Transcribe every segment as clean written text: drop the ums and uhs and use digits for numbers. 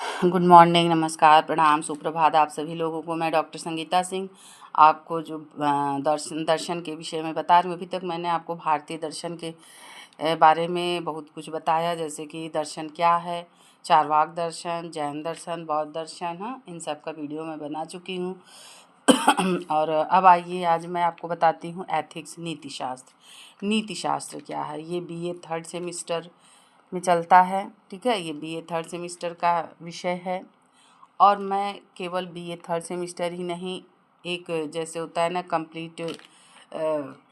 Good morning, नमस्कार, प्रणाम, सुप्रभात आप सभी लोगों को। मैं डॉक्टर संगीता सिंह आपको जो दर्शन के विषय में बता रही हूँ। अभी तक मैंने आपको भारतीय दर्शन के बारे में बहुत कुछ बताया, जैसे कि दर्शन क्या है, चारवाक दर्शन, जैन दर्शन, बौद्ध दर्शन, हाँ, इन सब का वीडियो मैं बना चुकी हूँ। और अब आइए, आज मैं आपको बताती हूँ एथिक्स, नीति शास्त्र। नीति शास्त्र क्या है? ये बीए थर्ड सेमिस्टर में चलता है, ठीक है। ये बीए थर्ड सेमिस्टर का विषय है और मैं केवल बीए थर्ड सेमिस्टर ही नहीं, एक जैसे होता है ना कंप्लीट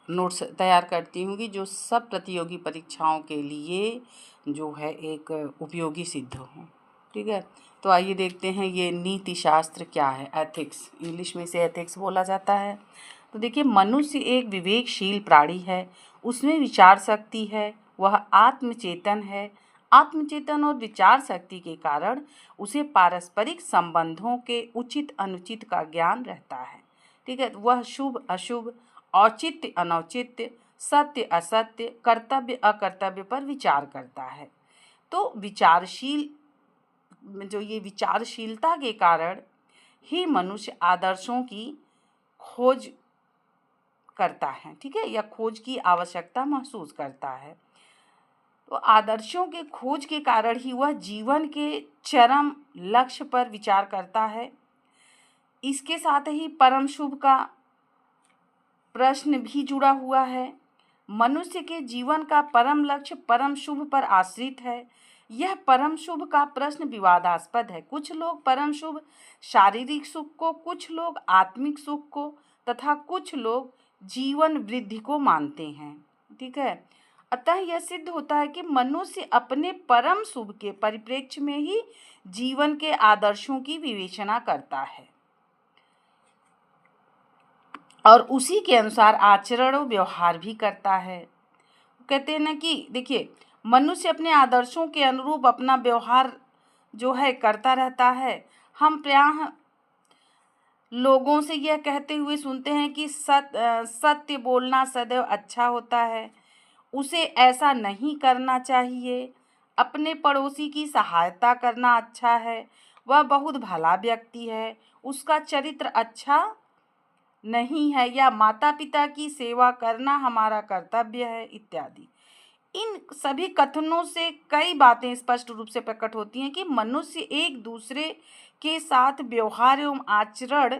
नोट्स तैयार करती हूँ कि जो सब प्रतियोगी परीक्षाओं के लिए जो है एक उपयोगी सिद्ध हो, ठीक है। तो आइए देखते हैं ये नीति शास्त्र क्या है। एथिक्स, इंग्लिश में इसे एथिक्स बोला जाता है। तो देखिए, मनुष्य एक विवेकशील प्राणी है, उसमें विचार शक्ति है, वह आत्मचेतन है। आत्मचेतन और विचार शक्ति के कारण उसे पारस्परिक संबंधों के उचित अनुचित का ज्ञान रहता है, ठीक है। वह शुभ अशुभ, औचित्य अनौचित्य, सत्य असत्य, कर्तव्य अकर्तव्य पर विचार करता है। तो ये विचारशीलता के कारण ही मनुष्य आदर्शों की खोज करता है, ठीक है, या खोज की आवश्यकता महसूस करता है। तो आदर्शों के खोज के कारण ही वह जीवन के चरम लक्ष्य पर विचार करता है। इसके साथ ही परम शुभ का प्रश्न भी जुड़ा हुआ है। मनुष्य के जीवन का परम लक्ष्य परम शुभ पर आश्रित है। यह परम शुभ का प्रश्न विवादास्पद है। कुछ लोग परम शुभ शारीरिक सुख को, कुछ लोग आत्मिक सुख को तथा कुछ लोग जीवन वृद्धि को मानते हैं, ठीक है। अतः यह सिद्ध होता है कि मनुष्य अपने परम शुभ के परिप्रेक्ष्य में ही जीवन के आदर्शों की विवेचना करता है और उसी के अनुसार आचरण और व्यवहार भी करता है। कहते हैं ना कि देखिए, मनुष्य अपने आदर्शों के अनुरूप अपना व्यवहार जो है करता रहता है। हम प्रायः लोगों से यह कहते हुए सुनते हैं कि सत्य बोलना सदैव अच्छा होता है, उसे ऐसा नहीं करना चाहिए। अपने पड़ोसी की सहायता करना अच्छा है, वह बहुत भला व्यक्ति है, उसका चरित्र अच्छा नहीं है, या माता पिता की सेवा करना हमारा कर्तव्य है, इत्यादि। इन सभी कथनों से कई बातें स्पष्ट रूप से प्रकट होती हैं कि मनुष्य एक दूसरे के साथ व्यवहार एवं आचरण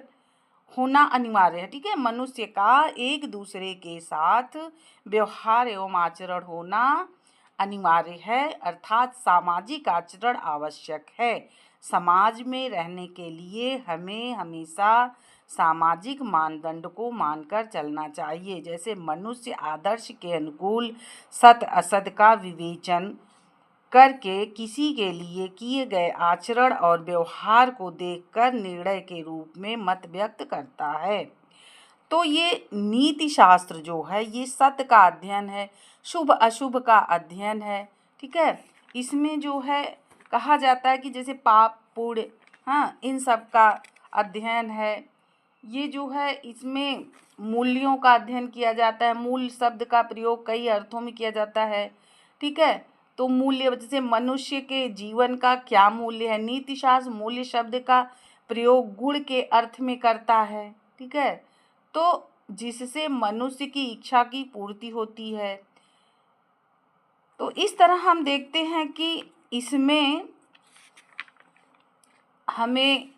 होना अनिवार्य है, ठीक है। मनुष्य का एक दूसरे के साथ व्यवहार एवं आचरण होना अनिवार्य है, अर्थात सामाजिक आचरण आवश्यक है। समाज में रहने के लिए हमें हमेशा सामाजिक मानदंड को मानकर चलना चाहिए। जैसे मनुष्य आदर्श के अनुकूल सत असत का विवेचन करके किसी के लिए किए गए आचरण और व्यवहार को देखकर निर्णय के रूप में मत व्यक्त करता है। तो ये नीति शास्त्र जो है ये सत्य का अध्ययन है, शुभ अशुभ का अध्ययन है, ठीक है। इसमें जो है कहा जाता है कि जैसे पाप पुण्य, हाँ, इन सब का अध्ययन है। ये जो है इसमें मूल्यों का अध्ययन किया जाता है। मूल शब्द का प्रयोग कई अर्थों में किया जाता है, ठीक है। तो मूल्य, जैसे मनुष्य के जीवन का क्या मूल्य है, नीति शास्त्र मूल्य शब्द का प्रयोग गुण के अर्थ में करता है, ठीक है। तो जिससे मनुष्य की इच्छा की पूर्ति होती है। तो इस तरह हम देखते हैं कि इसमें हमें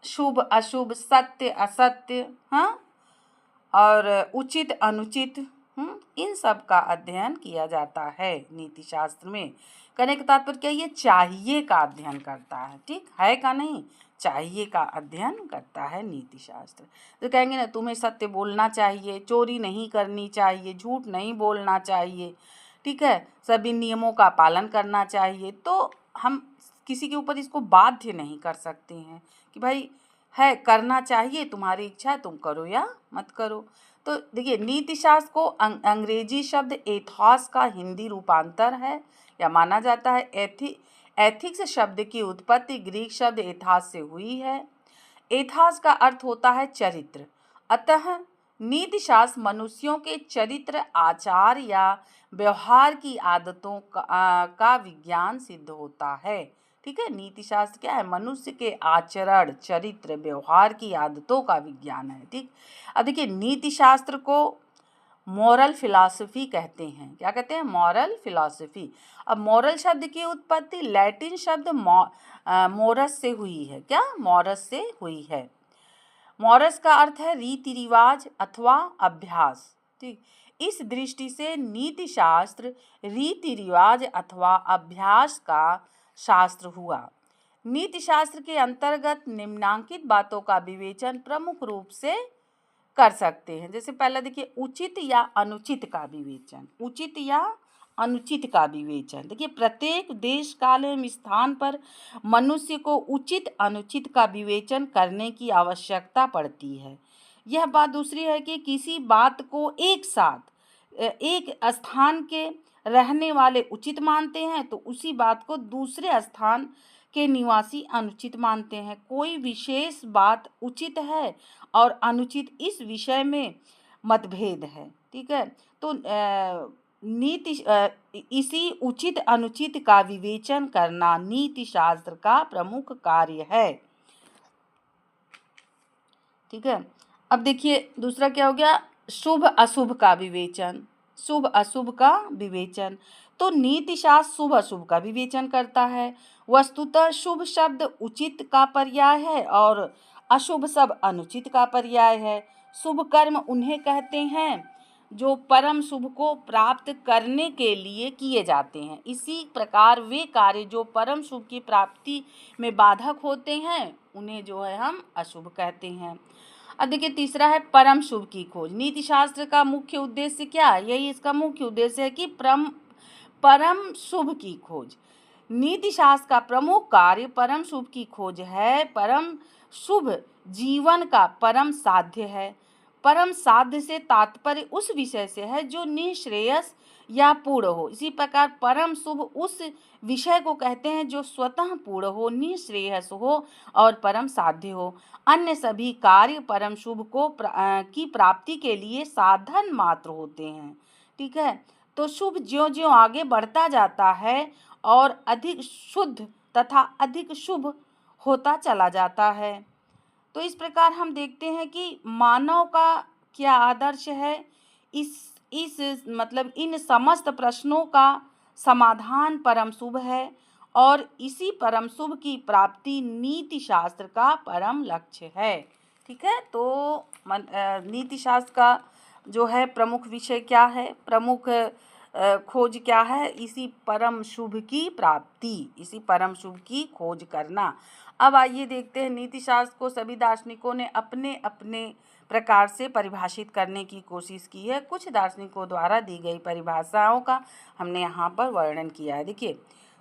शुभ अशुभ, सत्य असत्य, हाँ, और उचित अनुचित, इन सब का अध्ययन किया जाता है नीति शास्त्र में। कहने का तात्पर्य क्या, ये चाहिए का अध्ययन करता है, ठीक है का नहीं, चाहिए का अध्ययन करता है नीति शास्त्र। तो कहेंगे ना, तुम्हें सत्य बोलना चाहिए, चोरी नहीं करनी चाहिए, झूठ नहीं बोलना चाहिए, ठीक है, सभी नियमों का पालन करना चाहिए। तो हम किसी के ऊपर इसको बाध्य नहीं कर सकते हैं कि भाई है करना चाहिए, तुम्हारी इच्छा है, तुम करो या मत करो। तो देखिए, नीति शास्त्र को अंग्रेजी शब्द एथॉस का हिंदी रूपांतर है या माना जाता है। एथिक्स शब्द की उत्पत्ति ग्रीक शब्द एथास से हुई है। एथास का अर्थ होता है चरित्र। अतः नीति शास्त्र मनुष्यों के चरित्र, आचार या व्यवहार की आदतों का विज्ञान सिद्ध होता है, ठीक है। नीति शास्त्र क्या है? मनुष्य के आचरण, चरित्र, व्यवहार की आदतों का विज्ञान है। ठीक। अब देखिए नीति शास्त्र को मॉरल फिलॉसफी कहते हैं। क्या कहते हैं? Moral philosophy. अब मॉरल शब्द की उत्पत्ति लैटिन शब्द मोरस से हुई है। क्या? मॉरस से हुई है। मॉरस का अर्थ है रीति रिवाज अथवा अभ्यास। ठीक। इस दृष्टि से नीति शास्त्र रीति रिवाज अथवा अभ्यास का शास्त्र हुआ। नीति शास्त्र के अंतर्गत निम्नांकित बातों का विवेचन प्रमुख रूप से कर सकते हैं। जैसे पहला देखिए, उचित या अनुचित का विवेचन। उचित या अनुचित का विवेचन। देखिए प्रत्येक देश काल एवं स्थान पर मनुष्य को उचित अनुचित का विवेचन करने की आवश्यकता पड़ती है। यह बात दूसरी है कि किसी बात को एक साथ एक स्थान के रहने वाले उचित मानते हैं तो उसी बात को दूसरे स्थान के निवासी अनुचित मानते हैं। कोई विशेष बात उचित है और अनुचित इस विषय में मतभेद है। ठीक है। तो इसी उचित अनुचित का विवेचन करना नीति शास्त्र का प्रमुख कार्य है। ठीक है। अब देखिए दूसरा क्या हो गया? शुभ अशुभ का विवेचन। शुभ अशुभ का विवेचन। तो नीति शास्त्र शुभ अशुभ का विवेचन करता है। वस्तुतः शुभ शब्द उचित का पर्याय है और अशुभ शब्द अनुचित का पर्याय है। शुभ कर्म उन्हें कहते हैं जो परम शुभ को प्राप्त करने के लिए किए जाते हैं। इसी प्रकार वे कार्य जो परम शुभ की प्राप्ति में बाधक होते हैं उन्हें जो है हम अशुभ कहते हैं। अब देखिए तीसरा है परम शुभ की खोज। नीति शास्त्र का मुख्य उद्देश्य क्या है? यही इसका मुख्य उद्देश्य है कि परम शुभ की खोज। नीति शास्त्र का प्रमुख कार्य परम शुभ की खोज है। परम शुभ जीवन का परम साध्य है। परम साध्य से तात्पर्य उस विषय से है जो निःश्रेयस या पूर्ण हो। इसी प्रकार परम शुभ उस विषय को कहते हैं जो स्वतः पूर्ण हो, निःश्रेयस हो और परम साध्य हो। अन्य सभी कार्य परम शुभ को की प्राप्ति के लिए साधन मात्र होते हैं। ठीक है। तो शुभ ज्यों ज्यों आगे बढ़ता जाता है और अधिक शुद्ध तथा अधिक शुभ होता चला जाता है। तो इस प्रकार हम देखते हैं कि मानव का क्या आदर्श है। इस मतलब इन समस्त प्रश्नों का समाधान परम शुभ है और इसी परम शुभ की प्राप्ति नीति शास्त्र का परम लक्ष्य है। ठीक है। तो नीति शास्त्र का जो है प्रमुख विषय क्या है? प्रमुख खोज क्या है? इसी परम शुभ की प्राप्ति, इसी परम शुभ की खोज करना। अब आइए देखते हैं नीति शास्त्र को सभी दार्शनिकों ने अपने अपने प्रकार से परिभाषित करने की कोशिश की है। कुछ दार्शनिकों द्वारा दी गई परिभाषाओं का हमने यहाँ पर वर्णन किया है। देखिए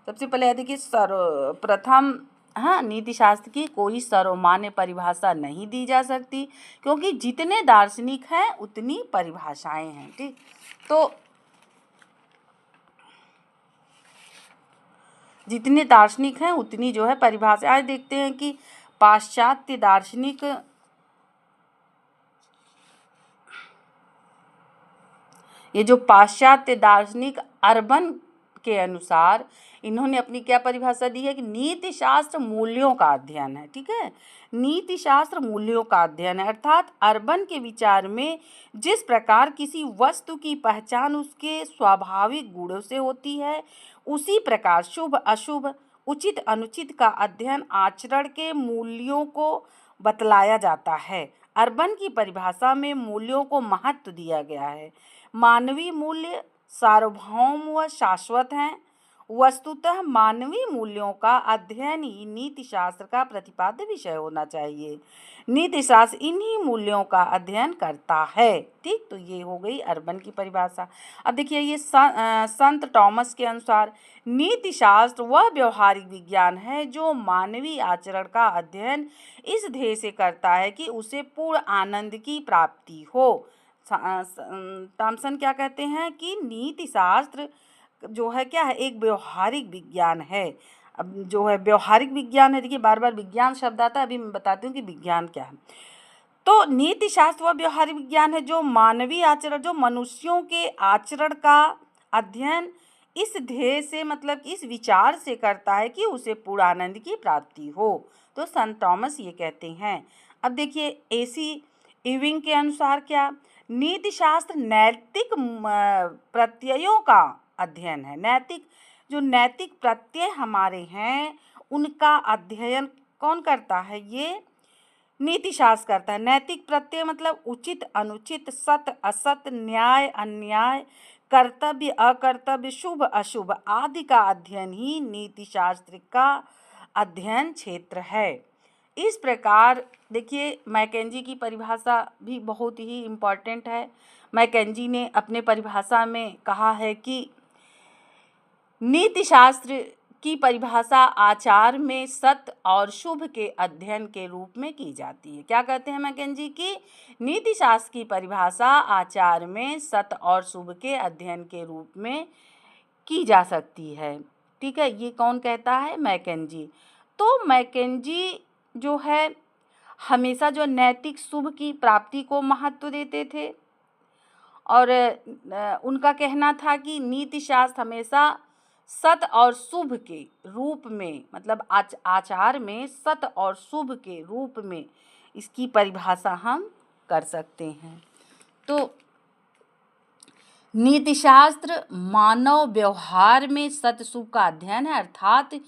सबसे पहले देखिए सर्वप्रथम नीति शास्त्र की कोई सर्वमान्य परिभाषा नहीं दी जा सकती क्योंकि जितने दार्शनिक हैं उतनी परिभाषाएं हैं। ठीक। तो जितने दार्शनिक हैं उतनी जो है परिभाषा। आज देखते हैं कि पाश्चात्य दार्शनिक ये जो पाश्चात्य दार्शनिक अर्बन के अनुसार इन्होंने अपनी क्या परिभाषा दी है कि नीति शास्त्र मूल्यों का अध्ययन है। ठीक है। नीति शास्त्र मूल्यों का अध्ययन है अर्थात अर्बन के विचार में जिस प्रकार किसी वस्तु की पहचान उसके स्वाभाविक गुणों से होती है उसी प्रकार शुभ अशुभ उचित अनुचित का अध्ययन आचरण के मूल्यों को बतलाया जाता है। अर्बन की परिभाषा में मूल्यों को महत्व दिया गया है। मानवीय मूल्य सार्वभौम व शाश्वत हैं। वस्तुतः मानवीय मूल्यों का अध्ययन ही नीति शास्त्र का प्रतिपाद्य विषय होना चाहिए। नीति शास्त्र इन्हीं मूल्यों का अध्ययन करता है। ठीक। तो ये हो गई अर्बन की परिभाषा। अब देखिए ये संत टॉमस के अनुसार नीति शास्त्र वह व्यवहारिक विज्ञान है जो मानवीय आचरण का अध्ययन इस ध्येय से करता है कि उसे पूर्ण आनंद की प्राप्ति हो। टॉमसन क्या कहते हैं कि नीति शास्त्र जो है क्या है? एक व्यवहारिक विज्ञान है। अब जो है व्यवहारिक विज्ञान है। देखिए बार बार विज्ञान शब्द आता है, अभी मैं बताती हूँ कि विज्ञान क्या है। तो नीति शास्त्र वह व्यवहारिक विज्ञान है जो मानवीय आचरण जो मनुष्यों के आचरण का अध्ययन इस ध्येय से मतलब इस विचार से करता है कि उसे पूर्णानंद की प्राप्ति हो। तो संत थॉमस ये कहते हैं। अब देखिए AC इविंग के अनुसार क्या, नीति शास्त्र नैतिक प्रत्ययों का अध्ययन है। जो नैतिक प्रत्यय हमारे हैं उनका अध्ययन कौन करता है, ये नीति शास्त्र करता है। नैतिक प्रत्यय मतलब उचित अनुचित, सत्य असत, न्याय अन्याय, कर्तव्य अकर्तव्य, शुभ अशुभ आदि का अध्ययन ही नीति शास्त्र का अध्ययन क्षेत्र है। इस प्रकार देखिए मैकेंजी की परिभाषा भी बहुत ही इम्पॉर्टेंट है। मैकेंजी ने अपने परिभाषा में कहा है कि नीति शास्त्र की परिभाषा आचार में सत्य और शुभ के अध्ययन के रूप में की जाती है। क्या कहते हैं मैकेंजी की, नीति शास्त्र की परिभाषा आचार में सत्य और शुभ के अध्ययन के रूप में की जा सकती है। ठीक है, ये कौन कहता है, मैकेंजी। तो मैकेंजी जो है हमेशा जो नैतिक शुभ की प्राप्ति को महत्व देते थे और उनका कहना था कि नीति शास्त्र हमेशा सत्य और शुभ के रूप में मतलब आचार में सत्य और शुभ के रूप में इसकी परिभाषा हम कर सकते हैं। तो नीति शास्त्र मानव व्यवहार में सत्य शुभ का अध्ययन है, अर्थात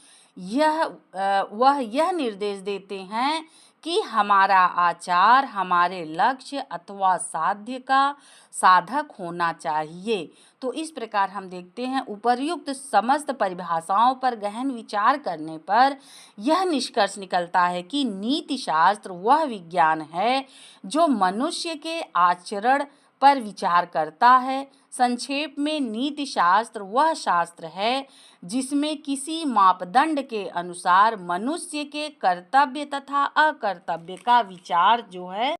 वह यह निर्देश देते हैं कि हमारा आचार हमारे लक्ष्य अथवा साध्य का साधक होना चाहिए। तो इस प्रकार हम देखते हैं उपर्युक्त समस्त परिभाषाओं पर गहन विचार करने पर यह निष्कर्ष निकलता है कि नीति शास्त्र वह विज्ञान है जो मनुष्य के आचरण पर विचार करता है। संक्षेप में नीति शास्त्र वह शास्त्र है जिसमें किसी मापदंड के अनुसार मनुष्य के कर्तव्य तथा अकर्तव्य का विचार जो है